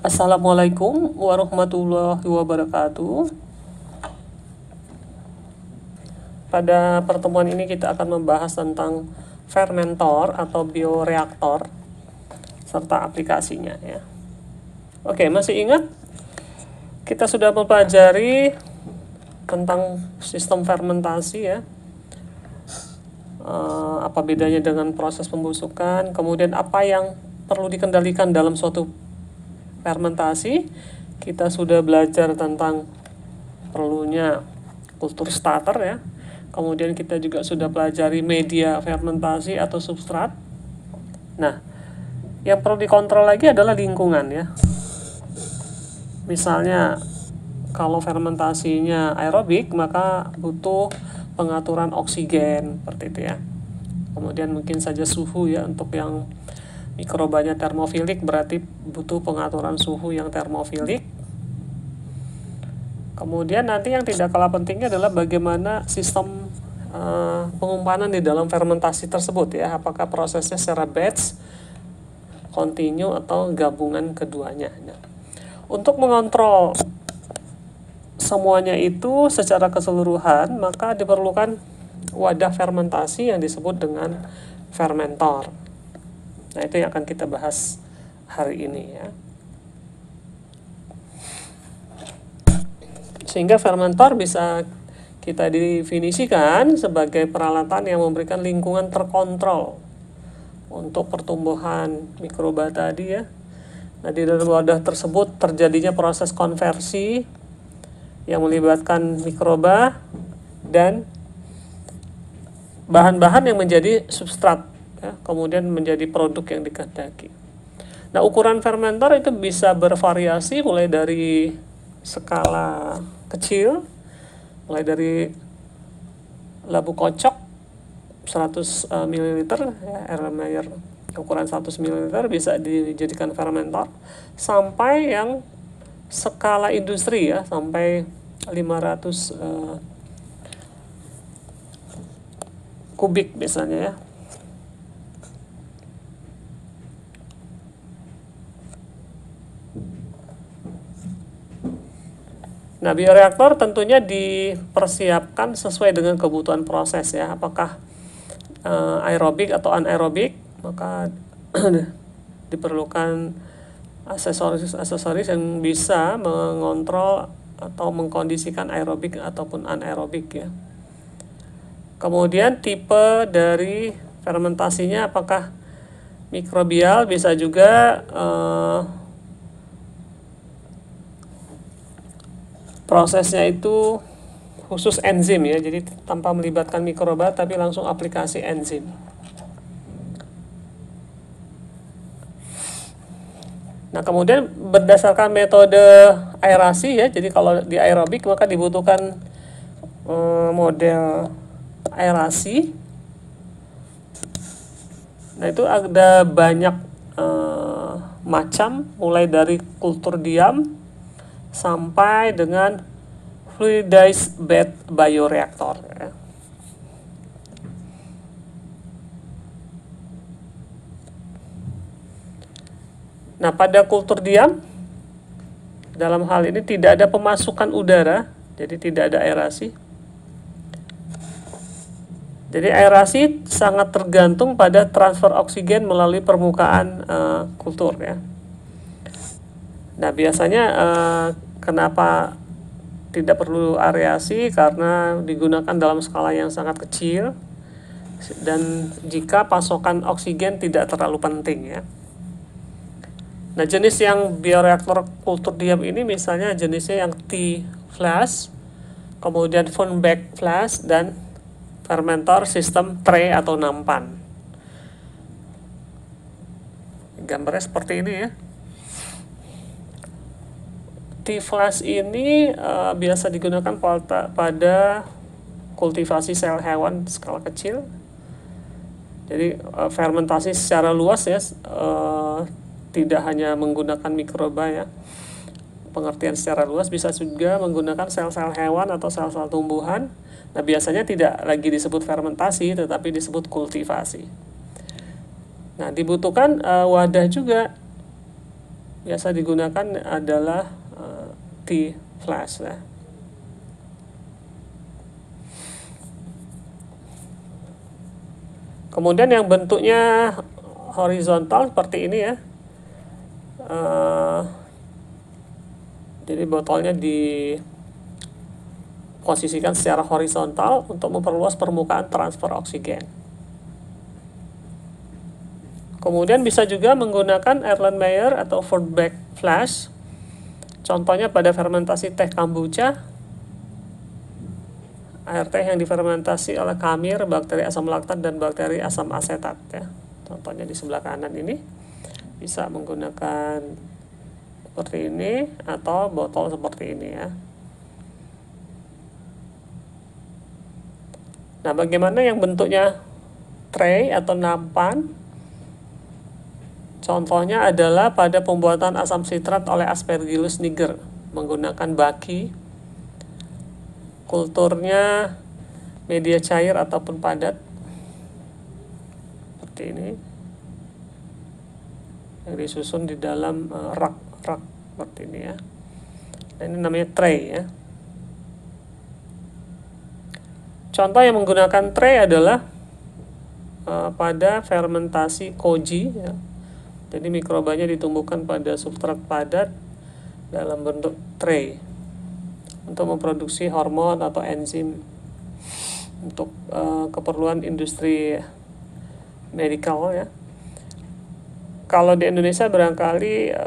Assalamualaikum warahmatullahi wabarakatuh. Pada pertemuan ini kita akan membahas tentang fermentor atau bioreaktor serta aplikasinya ya. Oke, masih ingat kita sudah mempelajari tentang sistem fermentasi ya. Apa bedanya dengan proses pembusukan, kemudian apa yang perlu dikendalikan dalam suatu fermentasi. Kita sudah belajar tentang perlunya kultur starter ya. Kemudian kita juga sudah pelajari media fermentasi atau substrat. Nah, yang perlu dikontrol lagi adalah lingkungan ya. Misalnya kalau fermentasinya aerobik, maka butuh pengaturan oksigen seperti itu ya. Kemudian mungkin saja suhu ya, untuk yang mikrobanya termofilik berarti butuh pengaturan suhu yang termofilik. Kemudian nanti yang tidak kalah pentingnya adalah bagaimana sistem pengumpanan di dalam fermentasi tersebut ya. Apakah prosesnya secara batch, continue, atau gabungan keduanya. Nah, untuk mengontrol semuanya itu secara keseluruhan, maka diperlukan wadah fermentasi yang disebut dengan fermentor. Nah, itu yang akan kita bahas hari ini ya. Sehingga fermentor bisa kita definisikan sebagai peralatan yang memberikan lingkungan terkontrol untuk pertumbuhan mikroba tadi ya. Nah, di dalam wadah tersebut terjadinya proses konversi yang melibatkan mikroba dan bahan-bahan yang menjadi substrat ya, kemudian menjadi produk yang dikehendaki. Nah, ukuran fermentor itu bisa bervariasi mulai dari skala kecil, mulai dari labu kocok 100 ml ya, Erlenmeyer ukuran 100 ml bisa dijadikan fermentor, sampai yang skala industri ya, sampai 500 kubik misalnya ya. Nah, bioreaktor tentunya dipersiapkan sesuai dengan kebutuhan proses ya. Apakah aerobik atau anaerobik, maka diperlukan aksesoris yang bisa mengontrol atau mengkondisikan aerobik ataupun anaerobik ya. Kemudian tipe dari fermentasinya, apakah mikrobial, bisa juga prosesnya itu khusus enzim ya, jadi tanpa melibatkan mikroba tapi langsung aplikasi enzim. Nah, kemudian berdasarkan metode aerasi ya, jadi kalau di aerobik maka dibutuhkan model aerasi. Nah, itu ada banyak macam, mulai dari kultur diam sampai dengan fluidized bed bioreaktor ya. Nah, pada kultur diam dalam hal ini tidak ada pemasukan udara, jadi tidak ada aerasi. Jadi aerasi sangat tergantung pada transfer oksigen melalui permukaan kultur ya. Nah, biasanya kenapa tidak perlu aerasi? Karena digunakan dalam skala yang sangat kecil dan jika pasokan oksigen tidak terlalu penting ya. Nah, jenis yang bioreaktor kultur diam ini misalnya jenisnya yang T-flash, kemudian Funback flash, dan fermentor sistem tray atau nampan. Gambarnya seperti ini ya. T-flash ini biasa digunakan pada kultivasi sel hewan skala kecil. Jadi fermentasi secara luas ya, tidak hanya menggunakan mikroba ya. Pengertian secara luas bisa juga menggunakan sel-sel hewan atau sel-sel tumbuhan. Nah, biasanya tidak lagi disebut fermentasi tetapi disebut kultivasi. Nah, dibutuhkan wadah juga biasa digunakan adalah T-flash ya. Kemudian yang bentuknya horizontal seperti ini ya. Jadi botolnya diposisikan secara horizontal untuk memperluas permukaan transfer oksigen. Kemudian bisa juga menggunakan Erlenmeyer atau Furtbach flash. Contohnya pada fermentasi teh kombucha, air teh yang difermentasi oleh kamir, bakteri asam laktat dan bakteri asam asetat ya. Contohnya di sebelah kanan ini bisa menggunakan seperti ini atau botol seperti ini ya. Nah, bagaimana yang bentuknya tray atau nampan? Contohnya adalah pada pembuatan asam sitrat oleh Aspergillus niger menggunakan baki. Kulturnya media cair ataupun padat seperti ini, yang disusun di dalam rak seperti ini ya. Nah, ini namanya tray ya. Contoh yang menggunakan tray adalah pada fermentasi koji ya. Jadi mikrobanya ditumbuhkan pada substrat padat dalam bentuk tray untuk memproduksi hormon atau enzim untuk keperluan industri medikal ya. Kalau di Indonesia barangkali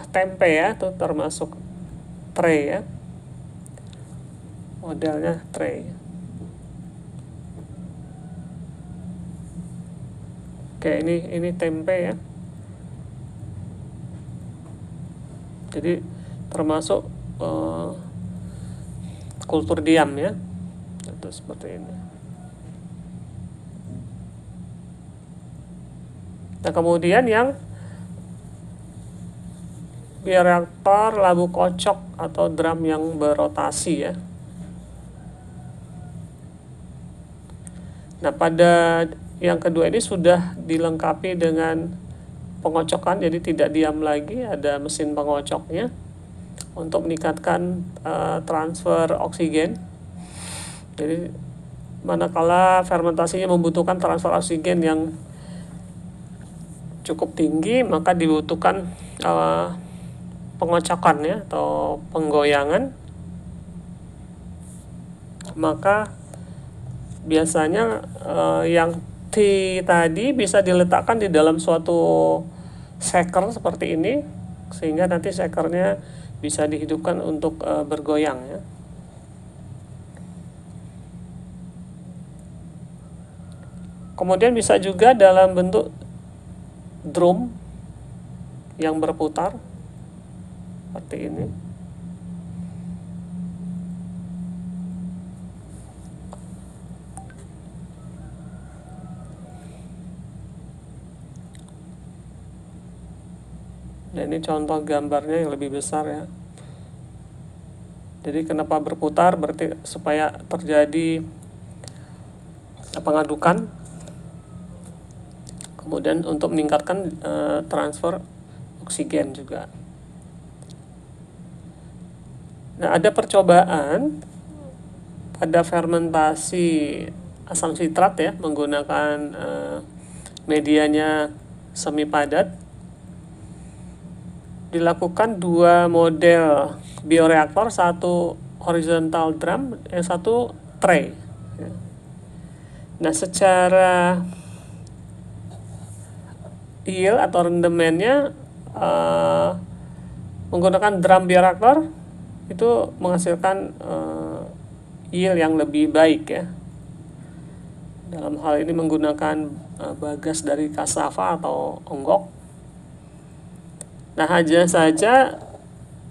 tempe ya, itu termasuk tray ya. Modelnya tray. Oke, ini tempe ya. Jadi termasuk kultur diam ya. Itu seperti ini. Nah, kemudian yang bioreaktor labu kocok atau drum yang berotasi ya. Nah, pada yang kedua ini sudah dilengkapi dengan pengocokan, jadi tidak diam lagi, ada mesin pengocoknya untuk meningkatkan transfer oksigen. Jadi manakala fermentasinya membutuhkan transfer oksigen yang cukup tinggi, maka dibutuhkan pengocokan ya atau penggoyangan. Maka biasanya yang T tadi bisa diletakkan di dalam suatu shaker seperti ini, sehingga nanti shakernya bisa dihidupkan untuk bergoyang ya. Kemudian bisa juga dalam bentuk drum yang berputar seperti ini. Dan ini contoh gambarnya yang lebih besar ya. Jadi kenapa berputar? Berarti supaya terjadi pengadukan. Kemudian untuk meningkatkan transfer oksigen juga. Nah, ada percobaan pada fermentasi asam sitrat ya, menggunakan medianya semi padat. Dilakukan dua model bioreaktor, satu horizontal drum, yang satu tray. Nah, secara yield atau rendemennya menggunakan drum bioreaktor itu menghasilkan yield yang lebih baik ya. Dalam hal ini menggunakan bagas dari cassava atau onggok. Nah, hanya saja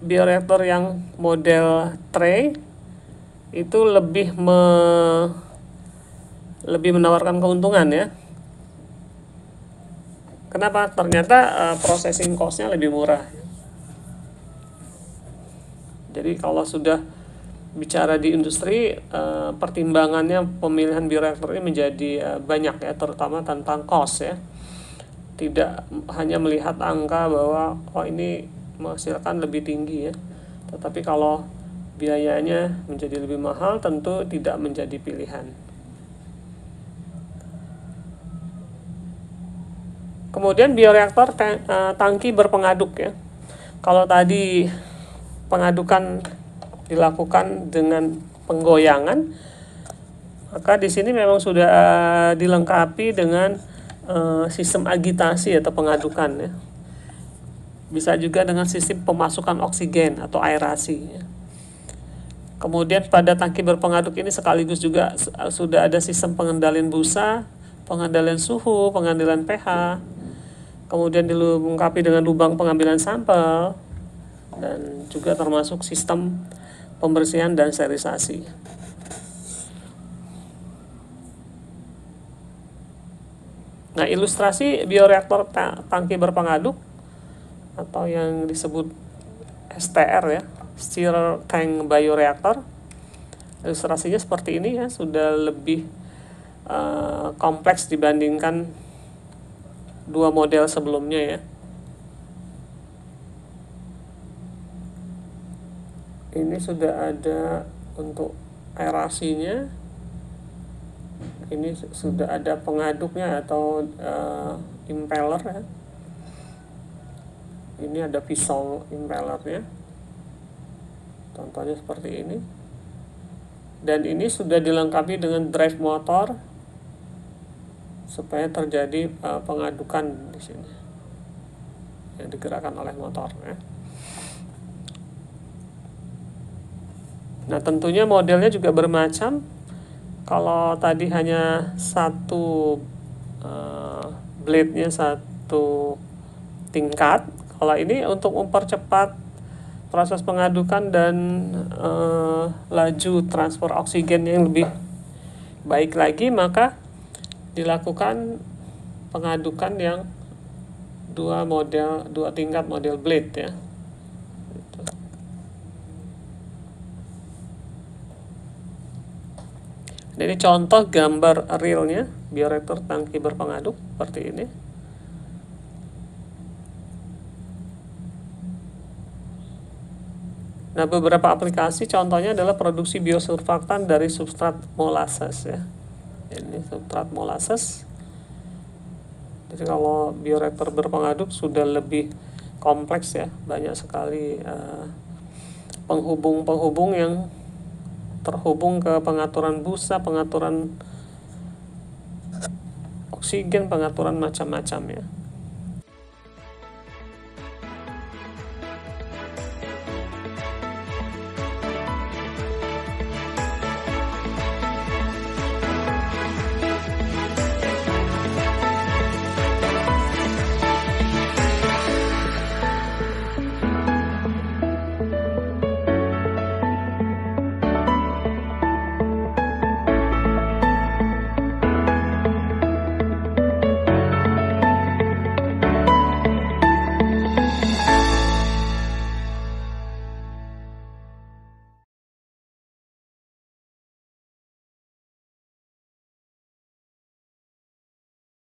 bioreaktor yang model tray itu lebih menawarkan keuntungan ya. Kenapa? Ternyata processing cost-nya lebih murah. Jadi kalau sudah bicara di industri, pertimbangannya pemilihan bioreaktor ini menjadi banyak ya, terutama tentang cost ya. tidak hanya melihat angka bahwa oh ini menghasilkan lebih tinggi ya, tetapi kalau biayanya menjadi lebih mahal tentu tidak menjadi pilihan. Kemudian bioreaktor tangki berpengaduk ya. Kalau tadi pengadukan dilakukan dengan penggoyangan, maka di sini memang sudah dilengkapi dengan sistem agitasi atau pengadukan ya. Bisa juga dengan sistem pemasukan oksigen atau aerasi ya. Kemudian pada tangki berpengaduk ini sekaligus juga sudah ada sistem pengendalian busa, pengendalian suhu, pengendalian pH, kemudian dilengkapi dengan lubang pengambilan sampel, dan juga termasuk sistem pembersihan dan sterilisasi. Nah, ilustrasi bioreaktor tangki berpengaduk atau yang disebut STR ya, Stirred Tank Bioreactor. Ilustrasinya seperti ini ya, sudah lebih kompleks dibandingkan dua model sebelumnya ya. Ini sudah ada untuk aerasinya, ini sudah ada pengaduknya atau impeller ya. Ini ada pisau impellernya, contohnya seperti ini. Dan ini sudah dilengkapi dengan drive motor supaya terjadi pengadukan di sini yang digerakkan oleh motor ya. Nah, tentunya modelnya juga bermacam. Kalau tadi hanya satu blade-nya satu tingkat, kalau ini untuk mempercepat proses pengadukan dan laju transfer oksigen yang lebih baik lagi, maka dilakukan pengadukan yang dua tingkat model blade ya. Ini contoh gambar realnya bioreaktor tangki berpengaduk seperti ini. Nah, beberapa aplikasi contohnya adalah produksi biosurfaktan dari substrat molasses ya. Ini substrat molasses. Jadi kalau bioreaktor berpengaduk sudah lebih kompleks ya, banyak sekali penghubung-penghubung yang terhubung ke pengaturan busa, pengaturan oksigen, pengaturan macam-macam ya.